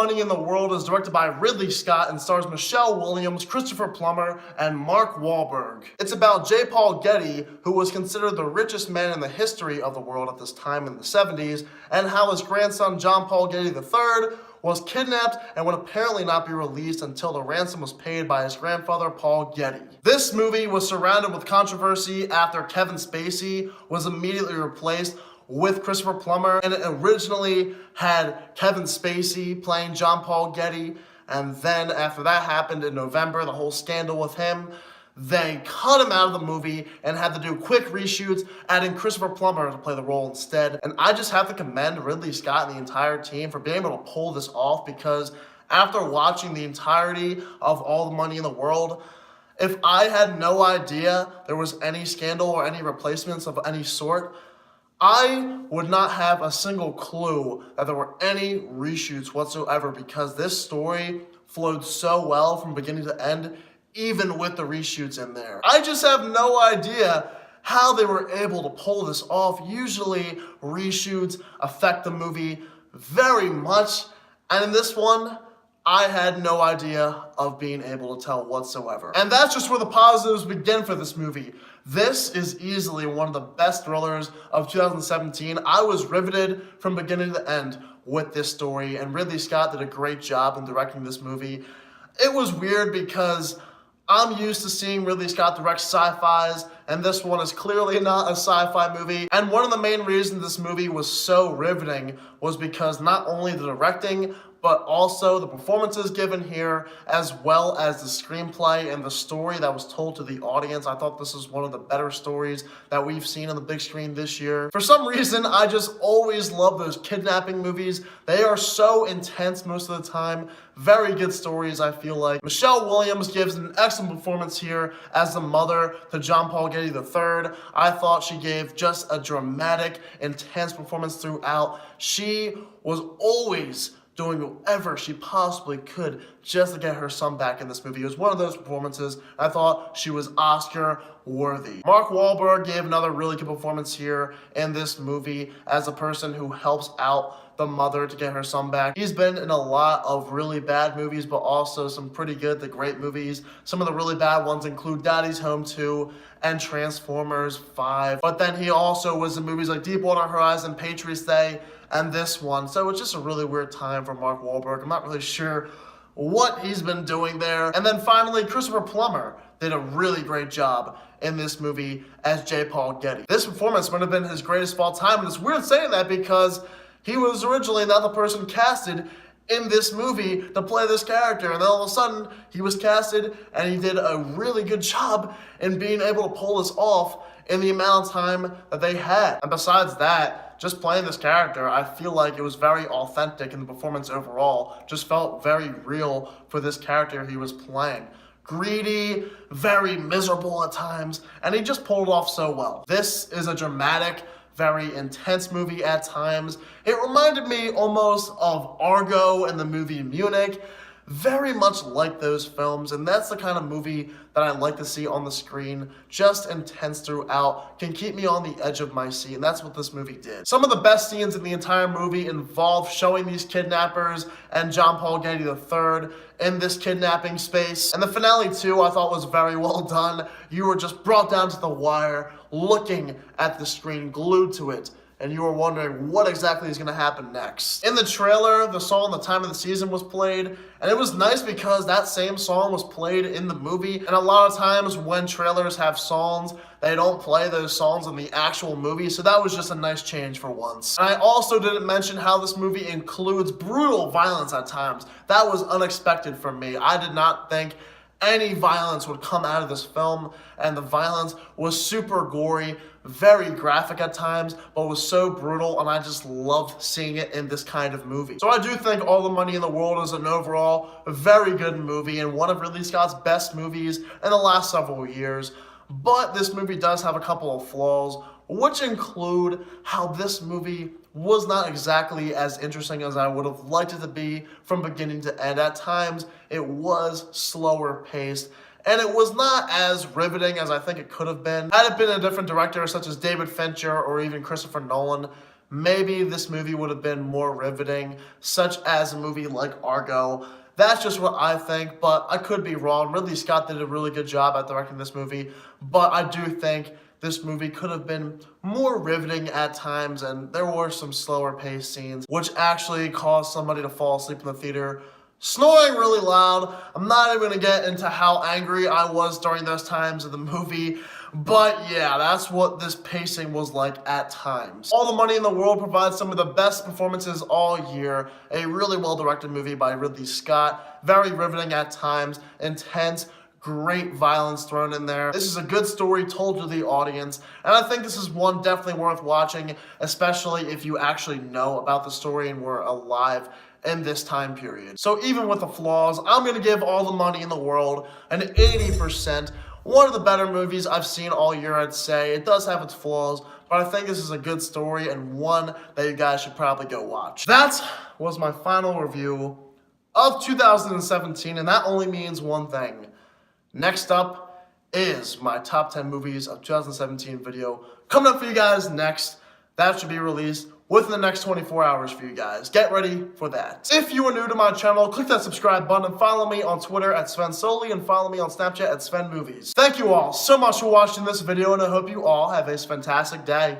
Money in the World is directed by Ridley Scott and stars Michelle Williams, Christopher Plummer, and Mark Wahlberg. It's about J. Paul Getty, who was considered the richest man in the history of the world at this time in the 70s, and how his grandson John Paul Getty III was kidnapped and would apparently not be released until the ransom was paid by his grandfather, Paul Getty. This movie was surrounded with controversy after Kevin Spacey was immediately replaced with Christopher Plummer, and it originally had Kevin Spacey playing John Paul Getty, and then after that happened in November, the whole scandal with him, they cut him out of the movie and had to do quick reshoots, adding Christopher Plummer to play the role instead. And I just have to commend Ridley Scott and the entire team for being able to pull this off, because after watching the entirety of All the Money in the World, if I had no idea there was any scandal or any replacements of any sort, I would not have a single clue that there were any reshoots whatsoever, because this story flowed so well from beginning to end, even with the reshoots in there. I just have no idea how they were able to pull this off. Usually reshoots affect the movie very much, and in this one, I had no idea of being able to tell whatsoever. And that's just where the positives begin for this movie. This is easily one of the best thrillers of 2017. I was riveted from beginning to end with this story, and Ridley Scott did a great job in directing this movie. It was weird because I'm used to seeing Ridley Scott direct sci-fis, and this one is clearly not a sci-fi movie. And one of the main reasons this movie was so riveting was because not only the directing, but also the performances given here, as well as the screenplay and the story that was told to the audience. I thought this is one of the better stories that we've seen on the big screen this year. For some reason, I just always love those kidnapping movies. They are so intense most of the time. Very good stories, I feel like. Michelle Williams gives an excellent performance here as the mother to John Paul Getty III. I thought she gave just a dramatic, intense performance throughout. She was always doing whatever she possibly could just to get her son back in this movie. It was one of those performances I thought she was Oscar worthy. Mark Wahlberg gave another really good performance here in this movie as a person who helps out the mother to get her son back. He's been in a lot of really bad movies, but also some pretty good to great movies. Some of the really bad ones include Daddy's Home 2 and Transformers 5. But then he also was in movies like Deepwater Horizon, Patriots Day, and this one. So it's just a really weird time for Mark Wahlberg. I'm not really sure what he's been doing there. And then finally, Christopher Plummer did a really great job in this movie as J. Paul Getty. This performance might have been his greatest of all time, and it's weird saying that because he was originally not the person casted in this movie to play this character, and then all of a sudden he was casted and he did a really good job in being able to pull this off in the amount of time that they had. And besides that, just playing this character, I feel like it was very authentic, and the performance overall just felt very real for this character he was playing. Greedy, very miserable at times, and he just pulled it off so well. This is a dramatic, very intense movie at times. It reminded me almost of Argo and the movie Munich, very much like those films, and that's the kind of movie that I like to see on the screen. Just intense throughout, can keep me on the edge of my seat, and that's what this movie did. Some of the best scenes in the entire movie involve showing these kidnappers and John Paul Getty III in this kidnapping space. And the finale too, I thought was very well done. You were just brought down to the wire, looking at the screen, glued to it, and you were wondering what exactly is going to happen next. In the trailer, the song The Time of the Season was played, and it was nice because that same song was played in the movie. And a lot of times when trailers have songs, they don't play those songs in the actual movie, so that was just a nice change for once. And I also didn't mention how this movie includes brutal violence at times. That was unexpected for me. I did not think any violence would come out of this film, and the violence was super gory, very graphic at times, but was so brutal, and I just loved seeing it in this kind of movie. So I do think All the Money in the World is an overall very good movie and one of Ridley Scott's best movies in the last several years. But this movie does have a couple of flaws, which include how this movie was not exactly as interesting as I would have liked it to be from beginning to end. At times, it was slower paced, and it was not as riveting as I think it could have been. Had it been a different director such as David Fincher or even Christopher Nolan, maybe this movie would have been more riveting, such as a movie like Argo. That's just what I think, but I could be wrong. Ridley Scott did a really good job at directing this movie, but I do think this movie could have been more riveting at times, and there were some slower paced scenes, which actually caused somebody to fall asleep in the theater, snoring really loud. I'm not even gonna get into how angry I was during those times of the movie, but yeah, that's what this pacing was like at times. All the Money in the World provides some of the best performances all year. A really well-directed movie by Ridley Scott, very riveting at times, intense, great violence thrown in there. This is a good story told to the audience, and I think this is one definitely worth watching, especially if you actually know about the story and were alive in this time period. So even with the flaws, I'm gonna give All the Money in the World an 80%. One of the better movies I've seen all year, I'd say. It does have its flaws, but I think this is a good story and one that you guys should probably go watch. That was my final review of 2017, and that only means one thing. Next up is my top 10 movies of 2017 video coming up for you guys next. That should be released within the next 24 hours for you guys. Get ready for that. If you are new to my channel, click that subscribe button and follow me on Twitter at SvenSulley and follow me on Snapchat at SvenMovies. Thank you all so much for watching this video, and I hope you all have a fantastic day.